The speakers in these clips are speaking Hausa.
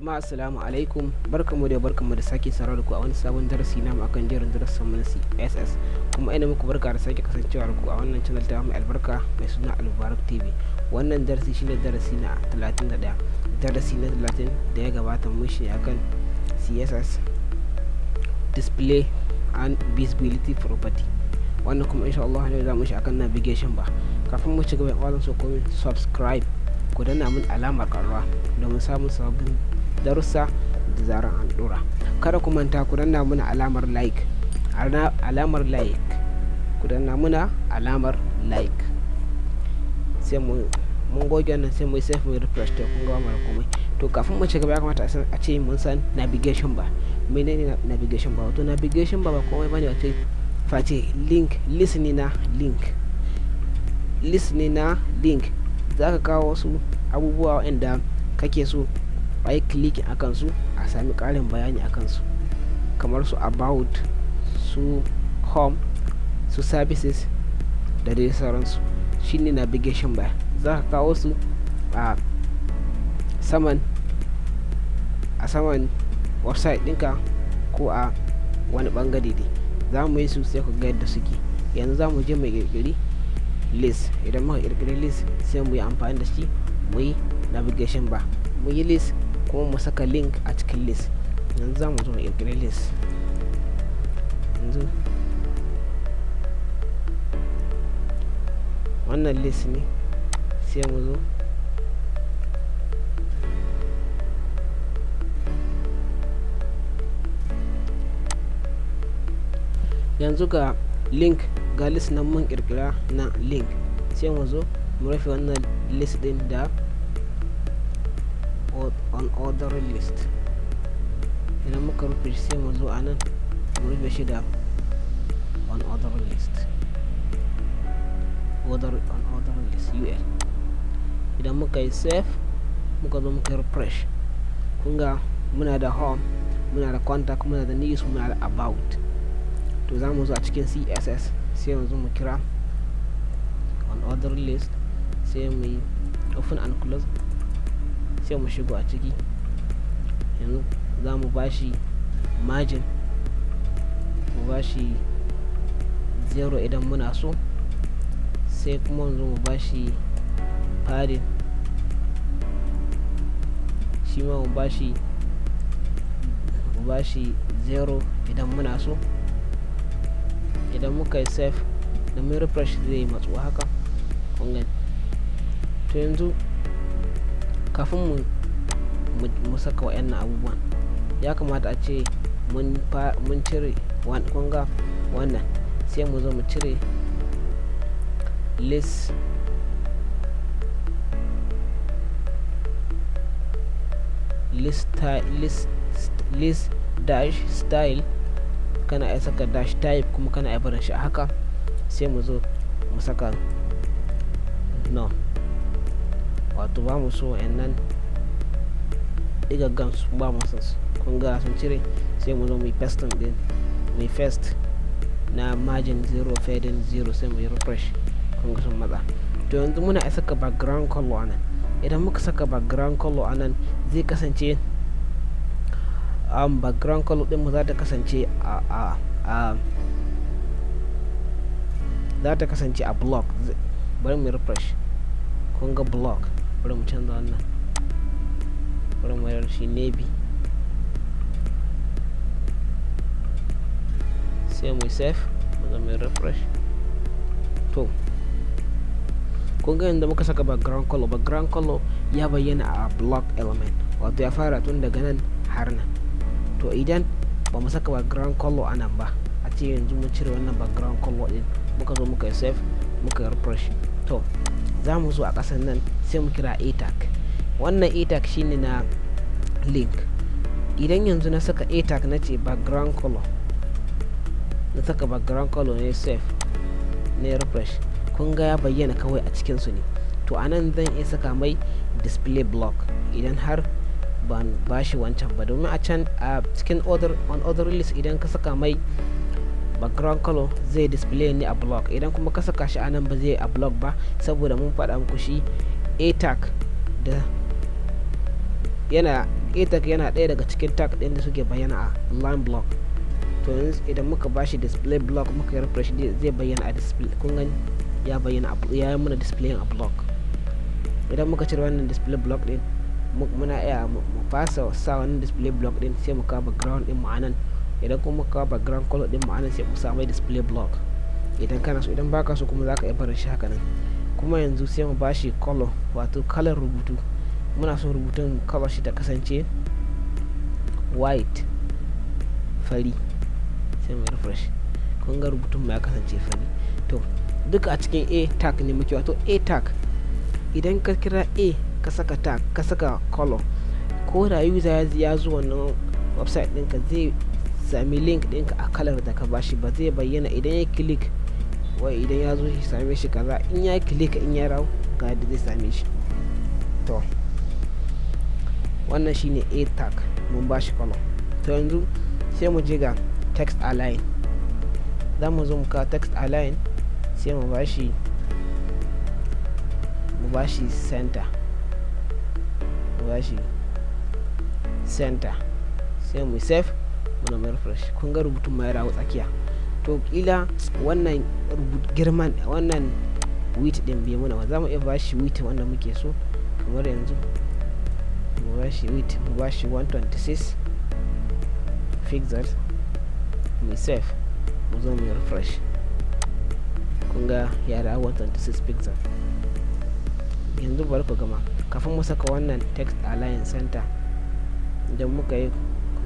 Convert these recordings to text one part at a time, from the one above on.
Jama'a assalamu alaikum, barkamu da sake saurara da ku a wani sabon darasi namu akan jerin darasin mu na Css, kuma ina muku barka da sake kasancewa da ku a wannan channel ta mai albarka mai suna AL-MUBARAK TV. Wannan darasi shine darasi na 31. Darasi na 30 da ya gabata mun shi akan Css display and visibility property. Wannan kuma insha Allah ne za mu shi akan navigation ba. Kafin mu ci gaba, zan so ku subscribe, ku danna mun alamar karrawa domin samun sabbin darussa da zarar an dora. Kada ku manta ku danna muna alamar like, ku danna muna alamar like. Sai mun goge nan, sai mu save mu refresh to kun ga mara komai. To kafin mu ci gaba, ya kamata a ce mun san navigation ba. Menene navigation ba? Wato navigation ba komai bane, wato face link, listening na link. Zaka kawo wasu abubuwa wanda kake so a yi clicking a kansu a sami ƙarin bayani a kansu, kamar su about, su home, su services da dai sauransu. Shine navigation bar. Za ka kawo su a saman website ɗinka ko a wani ɓangare dai. Za mu yi su sai ku ga yadda suke. Yanzu za mu je mai ƙirƙiri list. Idan muka ƙirƙiri list sai mu yi amfani da shi mu yi navigation bar. Mu yi list kuma mu saka link a cikin list. Yanzu za mu zo mu ƙirƙiri list. Yanzu wannan list ne, sai mu zo yanzu ga link, ga list nan mun ƙirƙira na link. Sai mu zo mu rufe wannan list din da on order list. Idan muka rufe shi sai mu zo a nan mu rufe shi da on order list, on order list ul. Idan muka yi save, muka zo muka refresh, kun ga muna da home, muna da contact, muna da news, muna da about. To za mu zo a cikin Css sai yanzu mu kira on order list, sai mu yi open and close, sai mu shigo a ciki. Yanzu za mu bashi margin, mu bashi 0 idan muna so, sai kuma mu bashi padding, shi ma mu bashi 0 idan muna so. Idan muka yi save da mun refresh zai matsu haka, kun gani. To yanzu kafin mu saka wa'annan abubuwan, ya kamata a ce mun cire kun ga wannan, sai mu zo mu cire list dash style. Kana iya saka dash type, kuma kana iya barin shi haka. Sai mu zo mu saka no, wato ba mu so wa'annan digaggan su, ba mu san su. Kun ga sun cire. Sai mu zo mu yi paste din, mu yi paste na margin 0 fading 0, sai mu yi refresh. Kun ga sun matsa. To yanzu muna iya saka background color anan. Idan muka saka background color anan, zai kasance background color din mu za ta kasance a block. Bari mu refresh, kun ga block. Bari mu canza wannan, bari mu mayar shi navy, sai mu save, mu zo mu refresh. To kun ga yadda muka saka background color ya bayyana a block element, wato ya fara tun daga nan har nan. To idan ba mu saka background color a nan ba, a ce yanzu mun cire wannan background color din, muka zo muka save, muka refresh. To za mu zo a ƙasan nan sai mu kira a tag. Wannan a tag shine na link. Idan yanzu na saka a tag na ce background color, na saka background color ne save, ne refresh, kun ga ya bayyana kawai a cikin su ne. To anan zan iya saka mai display block idan har ban bashi wancan ba, domin a can a cikin on order list idan ka saka mai background color zai display ne a block. Idan kuma ka saka shi anan ba zai a block ba, saboda mun faɗa muku shi a tag da yana a tag yana ɗaya daga cikin tag ɗin da suke bayyana a line block. To yanzu idan muka bashi display block muka yi refresh zai bayyana a display. Kun gani ya bayyana ya yi mana display a block. Idan muka cire wannan display block ɗin muna iya mu fasa sa wannan display block ɗin sai mu kawo background ɗin mu anan. Idan kuma muka kawo background color ɗin mu anan sai mu sa mai display block. Idan kana so, idan baka so kuma zaka iya barin shi haka nan. Kuma yanzu sai mu bashi color, wato kalar rubutu. Muna so rubutun color shi ta kasance white, fari. Sai mu refresh. Kun ga rubutun mu ya kasance fari. To duka a cikin a tag ne muke, wato a tag. Idan ka kira a ka saka tag ka saka color, ko da user ya zo wannan website ɗinka zai sami link ɗinka a kalar da ka bashi, ba zai bayyana idan ya click wai idan ya zo shi same shi kaza, in ya click in ya rawo ga yadda zai same shi. To wannan shine a tag, mun bashi color. To yanzu sai mu je ga text align. Za mu zo mu kawo text align sai mu bashi center, sai mu save muna mai refresh. Kun ga rubutun ma ya rawo tsakiya. To kila wannan girman wannan width din bai muna ba, za mu iya bashi width wanda muke so. Kamar yanzu mu bashi width, mu bashi 126 pixels, mu save mu zo mu refresh. Kun ga ya rawo 126 pixels. Yanzu bari ku gama kafin mu saka wannan text align center. Idan muka yi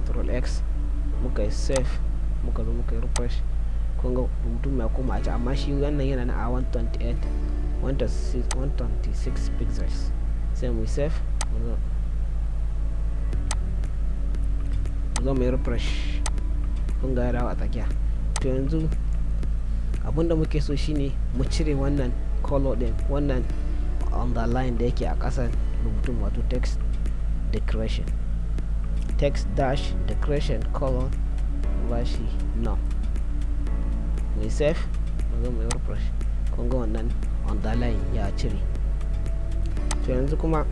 Ctrl X muka yi save muka zo muka yi refresh, kun ga rubutun ya koma a ci, amma shi wannan yana na a 126 pixels. Sai mu save mu zo mu yi refresh. Kun ga rawa a tsakiya. To yanzu abinda muke so shine mu cire wannan color din, wannan underline da yake a ƙasan rubutun, wato text decoration, text dash decoration color bashi no. Mai save mu zo mu yi refresh. Kun ga wannan underline ya cire. To yanzu kuma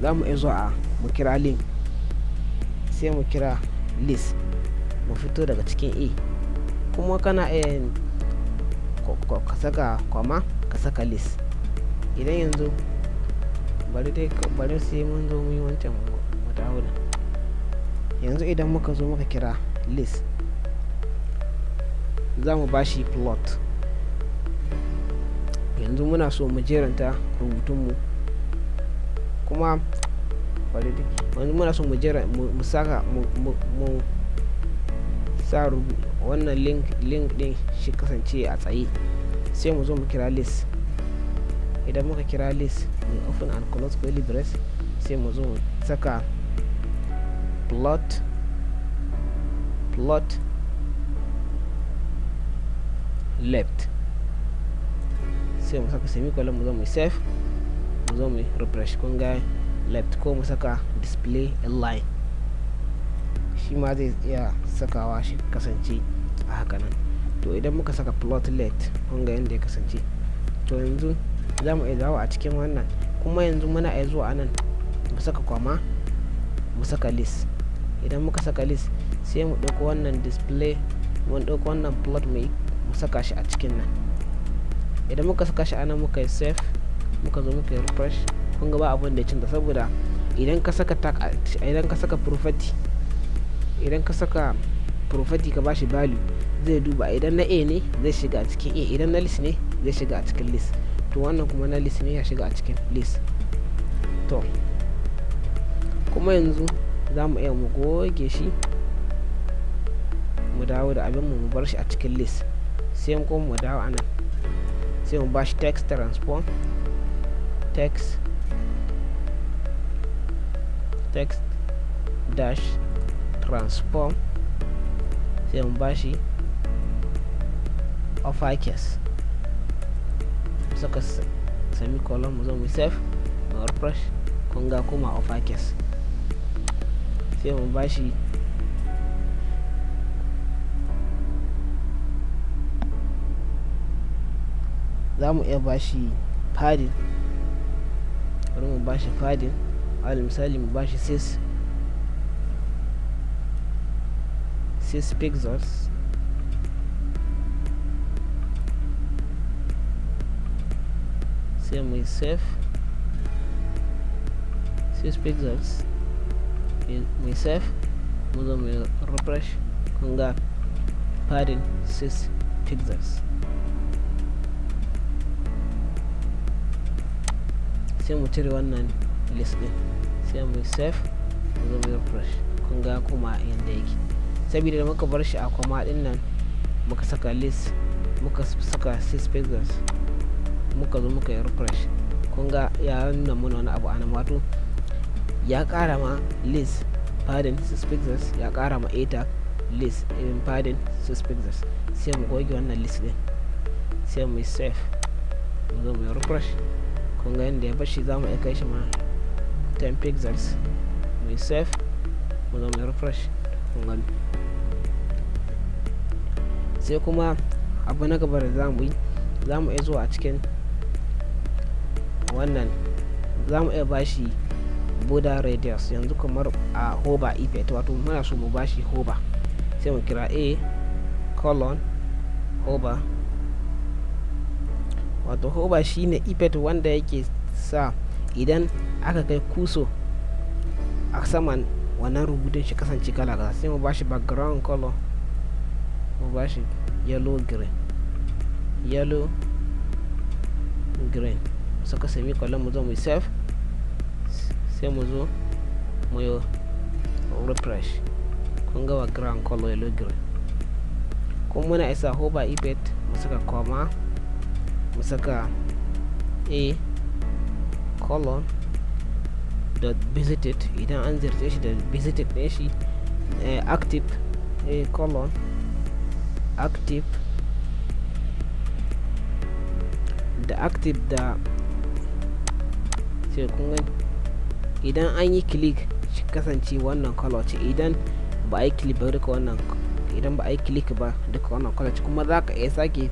za mu iya zuwa mu kira link, sai mu kira list, mu fito daga cikin a. Kuma kana iya ka saka comma ka saka list. Idan yanzu bari sai mun zo mu yi wancan mutawuna. Yanzu idan muka zo muka kira list za mu bashi plot. Yanzu muna so mu jeranta rubutunmu, kuma yanzu muna so mu saka mu sa wannan link din shi kasance a tsaye. Sai mu zo mu kira list. Idan muka kira list mu open and close curly brace, sai mu zo mu saka plot left, sai mu saka semicolon mu zo mu save mu zo mu refresh. Kun ga left, ko mu saka display line, shi ma zai iya sakawa shi kasance a haka nan. To idan muka saka plot left kun ga yadda ya kasance. To yanzu za mu iya dawo a cikin wannan, kuma yanzu muna iya zuwa anan mu saka kwama mu saka list. Idan muka saka list sai mu ɗauko wannan display, mun ɗauko wannan plot mu saka shi a cikin nan. Idan muka saka shi anan muka yi save muka zo muka yi refresh, kun ga ba abin da ya canza, saboda idan ka saka property ka bashi value zai duba, idan na a ne zai shiga a cikin a, idan na list ne zai shiga a cikin list. To wannan kuma na list ne ya shiga a cikin list. To kuma yanzu za mu iya mu goge shi mu dawo da abin mu bar shi a cikin list. Sai mu kuma mu dawo anan, sai mu bashi text transform, text dash transform, sai mu bashi uppercase, saka semicolon mu zo mu save mu refresh. Kun ga kuma uppercase. Sai mu bashi za mu iya bashi padding, bari mu bashi padding, alal misali mu bashi 6 6 pixels, sai mu yi save 6 pixels, mu yi save, mu zo mu yi refresh. Kun ga padding 6 pixels. Sai mu cire wannan list din, sai mu yi save, mu zo mu yi refresh. Kun ga kuma yanda yake, saboda da muka bar shi a kuma din nan, muka saka list, muka saka 6 pixels, muka zo muka yi refresh. Kun ga ya nuna mana wani abu anan, wato ya kara ma list padding 6 pixels, ya kara ma a list padding 6 pixels. Sai mu goge wannan list din, sai mu yi save, mu zo mu yi refresh. Kun ga yanda ya bashi, za mu iya kai shi ma 10 pixels, mu yi save, mu zo mu yi refresh. Kun gani. Sai kuma abu na gaba da za mu yi, za mu iya zuwa a cikin wannan, za mu iya bashi border radius. Yanzu kamar a hover effect, wato muna so mu bashi hover, sai mu kira a colon hover. Wato hover shine effect wanda yake sa idan aka kai kuso a saman wannan rubutun shi kasance kala kaza. Sai mu bashi background color, mu bashi yellow green, saka semicolon, mu zo mu save, sai mu zo mu yi refresh. Kun ga background color yellow green. Kuma muna isa hover effect, mu saka comma, mu saka a colon dot visited, idan an ziyarce shi da visited ɗin shi, active a colon active da active da, sai kun gani idan an yi click shi kasance wannan color ce, idan ba a yi click ba duka wannan, idan ba a yi click ba duka wannan color ce. Kuma za ka iya sake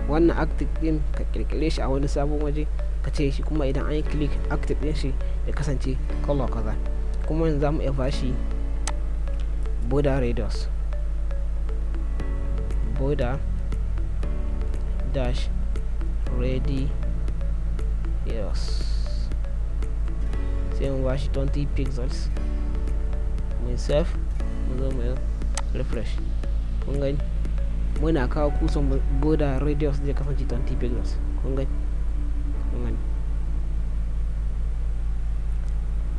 wannan active din ka kirkire shi a wani sabon waje ka ce shi, kuma idan an yi click active din shi ya kasance color kaza. Kuma yanzu za mu iya bashi border radius, border dash radius, sai mu bashi 20 pixels, mu save, mu zo mu refresh. Kun gani muna kawo kusan border radius zai kasance 20 pixels. Kun gani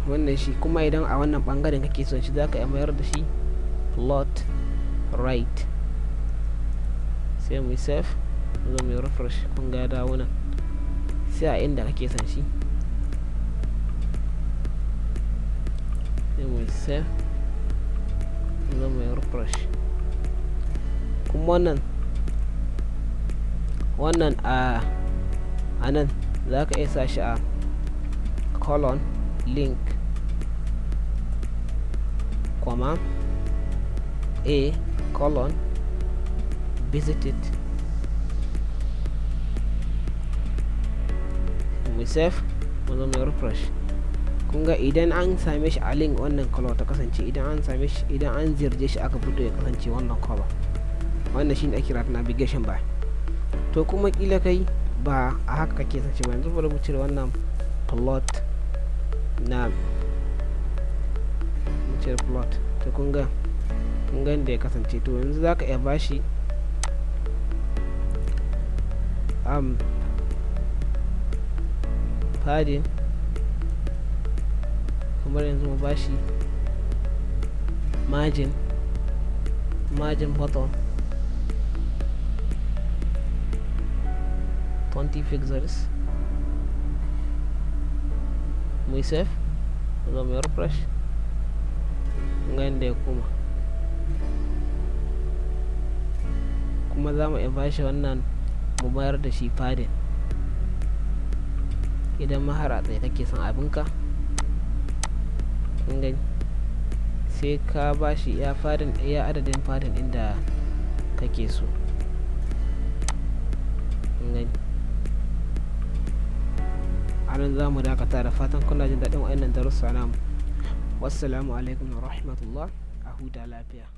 wannan shi. Kuma idan a wannan bangaren kake son shi, za ka iya mayar da shi plot right, sai mu save, mu zo mu refresh. Kun ga dawo nan, sai a inda kake son shi, sai mu save, mu zo mu refresh. Kuma wannan a nan za ka iya sa shi a colon link comma a colon visited, mu save, mu zo mu refresh. Kun ga idan an same shi a link wannan color ta kasance, idan an same shi, idan an zirje shi aka fito ya kasance wannan color. Wannan shine ake kira navigation bar. To kuma kila kai ba a haka kake son shi ba, yanzu bari mu cire wannan plot na, mu cire plot. To kun ga da ya kasance. To yanzu za ka iya bashi padding, kamar yanzu mu bashi margin bottom 20 pixels, mu save, mu zo mu refresh. Ga yanda ya koma. Kuma za mu iya bashi wannan, mu bayar da shi padding idan ma har a tsaye kake son abinka. Kun gani, sai ka bashi iya padding, iya adadin padding inda kake so. Kun gani, a nan za mu dakata. Da fatan kuna jin daɗin wa'annan darussa namu. Wassalamu alaikum wa rahmatullah. A huta lafiya.